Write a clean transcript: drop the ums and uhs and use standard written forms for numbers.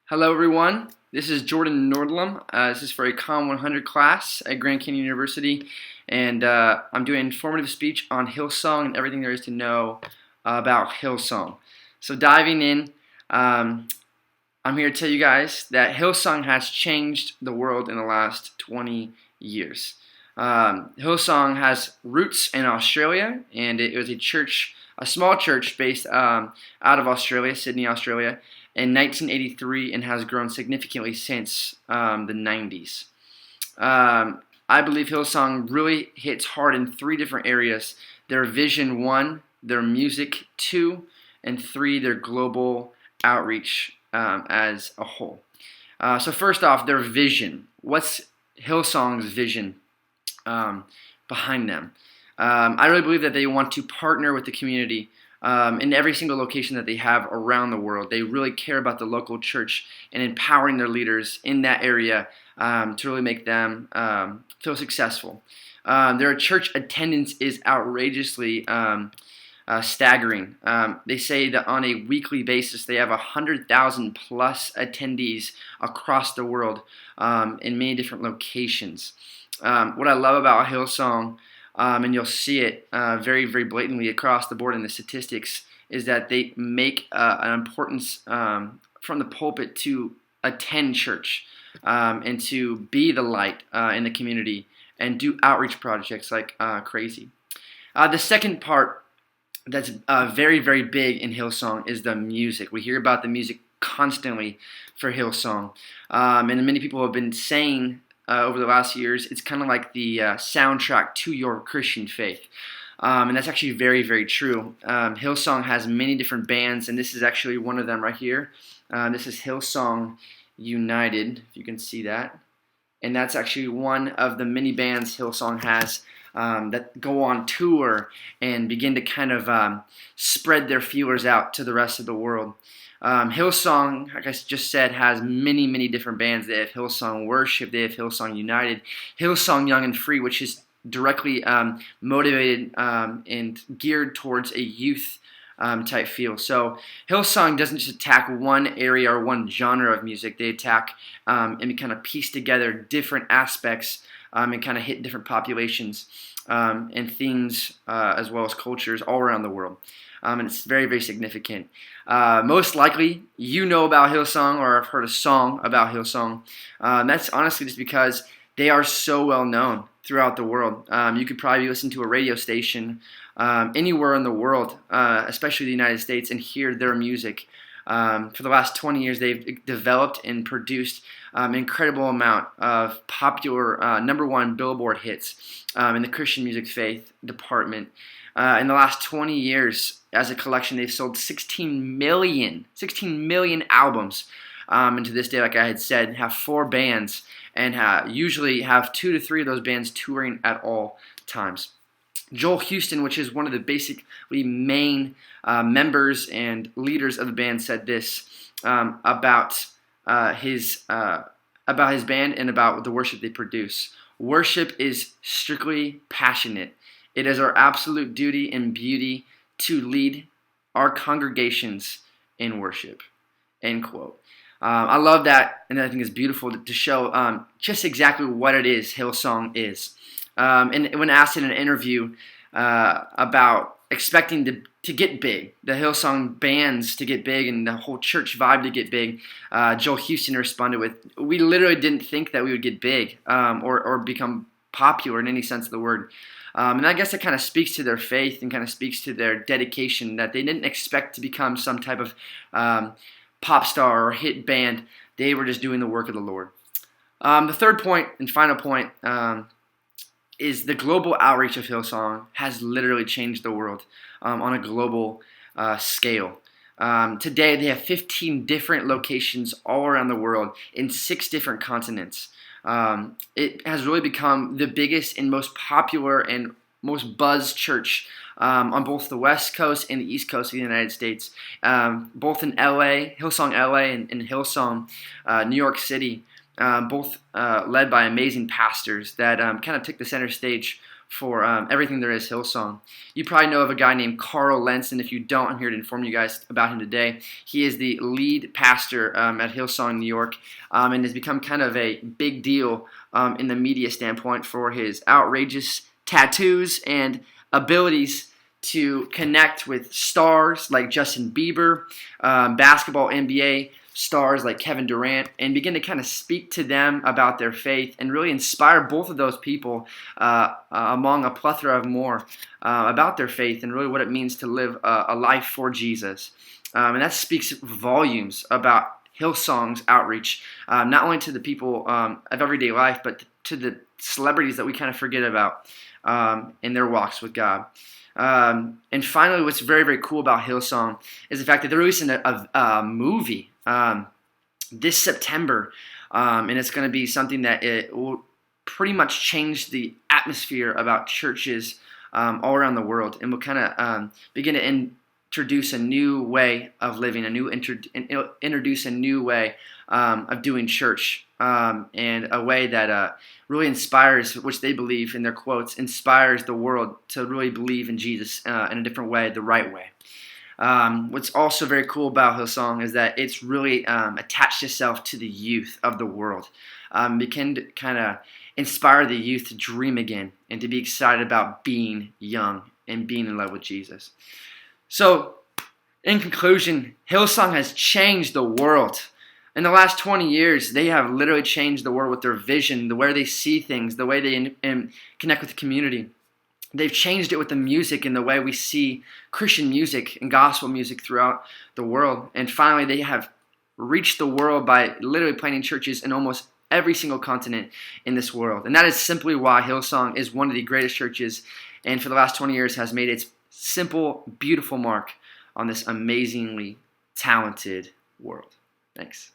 Hello, everyone. This is Jordan Nordlum. This is for a comm 100 class at Grand Canyon University, and I'm doing an informative speech on Hillsong and everything there is to know about Hillsong. So diving in, I'm here to tell you guys that Hillsong has changed the world in the last 20 years. Hillsong has roots in Australia, and it was a small church based out of Australia, Sydney, Australia, in 1983, and has grown significantly since the 90s. I believe Hillsong really hits hard in three different areas: their vision, one; their music, two; and three, their global outreach as a whole. So first off, their vision. What's Hillsong's vision behind them? I really believe that they want to partner with the community in every single location that they have around the world. They really care about the local church and empowering their leaders in that area to really make them feel successful. Their church attendance is outrageously staggering. They say that on a weekly basis they have 100,000 plus attendees across the world in many different locations. What I love about Hillsong, and you'll see it very, very blatantly across the board in the statistics, is that they make an importance from the pulpit to attend church and to be the light in the community and do outreach projects like crazy. The second part that's very, very big in Hillsong is the music. We hear about the music constantly for Hillsong, and many people have been saying over the last years, it's kind of like the soundtrack to your Christian faith. And that's actually very, very true. Hillsong has many different bands, and this is actually one of them right here. This is Hillsong United, if you can see that. And that's actually one of the many bands Hillsong has that go on tour and begin to kind of spread their feelers out to the rest of the world. Hillsong, like I just said, has many, many different bands. They have Hillsong Worship, they have Hillsong United, Hillsong Young and Free, which is directly motivated and geared towards a youth type feel. So Hillsong doesn't just attack one area or one genre of music. They attack and kind of piece together different aspects and kind of hit different populations and themes as well as cultures all around the world. And it's very, very significant. Most likely, you know about Hillsong or have heard a song about Hillsong. That's honestly just because they are so well known throughout the world. You could probably listen to a radio station anywhere in the world, especially the United States, and hear their music. For the last 20 years, they've developed and produced an incredible amount of popular #1 Billboard hits in the Christian music faith department. In the last 20 years, as a collection, they've sold 16 million albums. And to this day, like I had said, have 4 bands and usually have 2 to 3 of those bands touring at all times. Joel Houston, which is one of the basically main members and leaders of the band, said this about his band and about the worship they produce. Worship is strictly passionate. It is our absolute duty and beauty to lead our congregations in worship. End quote. I love that, and I think it's beautiful to show just exactly what it is Hillsong is. And when asked in an interview about expecting to get big, the Hillsong bands to get big and the whole church vibe to get big, Joel Houston responded with, "We literally didn't think that we would get big or become popular in any sense of the word." And I guess it kind of speaks to their faith and kind of speaks to their dedication, that they didn't expect to become some type of pop star or hit band. They were just doing the work of the Lord. The third point and final point is the global outreach of Hillsong has literally changed the world on a global scale. Today, they have 15 different locations all around the world in 6 different continents. It has really become the biggest and most popular and most buzzed church on both the West Coast and the East Coast of the United States, both in LA, Hillsong LA, and Hillsong New York City, both led by amazing pastors that kind of took the center stage for everything there is Hillsong. You probably know of a guy named Carl Lenson. If you don't, I'm here to inform you guys about him today. He is the lead pastor at Hillsong New York, and has become kind of a big deal in the media standpoint for his outrageous tattoos and abilities to connect with stars like Justin Bieber, basketball NBA stars like Kevin Durant, and begin to kind of speak to them about their faith and really inspire both of those people among a plethora of more about their faith and really what it means to live a life for Jesus. And that speaks volumes about Hillsong's outreach, not only to the people of everyday life, but to the celebrities that we kind of forget about in their walks with God. And finally, what's very, very cool about Hillsong is the fact that they're releasing a movie this September, and it's going to be something that it will pretty much change the atmosphere about churches all around the world, and will kind of begin to introduce a new way of living, introduce a new way of doing church, and a way that really inspires, which they believe in their quotes, inspires the world to really believe in Jesus in a different way, the right way. What's also very cool about Hillsong is that it's really attached itself to the youth of the world. It can kind of inspire the youth to dream again and to be excited about being young and being in love with Jesus. So, in conclusion, Hillsong has changed the world. In the last 20 years, they have literally changed the world with their vision, the way they see things, the way they connect with the community. They've changed it with the music and the way we see Christian music and gospel music throughout the world. And finally, they have reached the world by literally planting churches in almost every single continent in this world. And that is simply why Hillsong is one of the greatest churches, and for the last 20 years has made its simple, beautiful mark on this amazingly talented world. Thanks.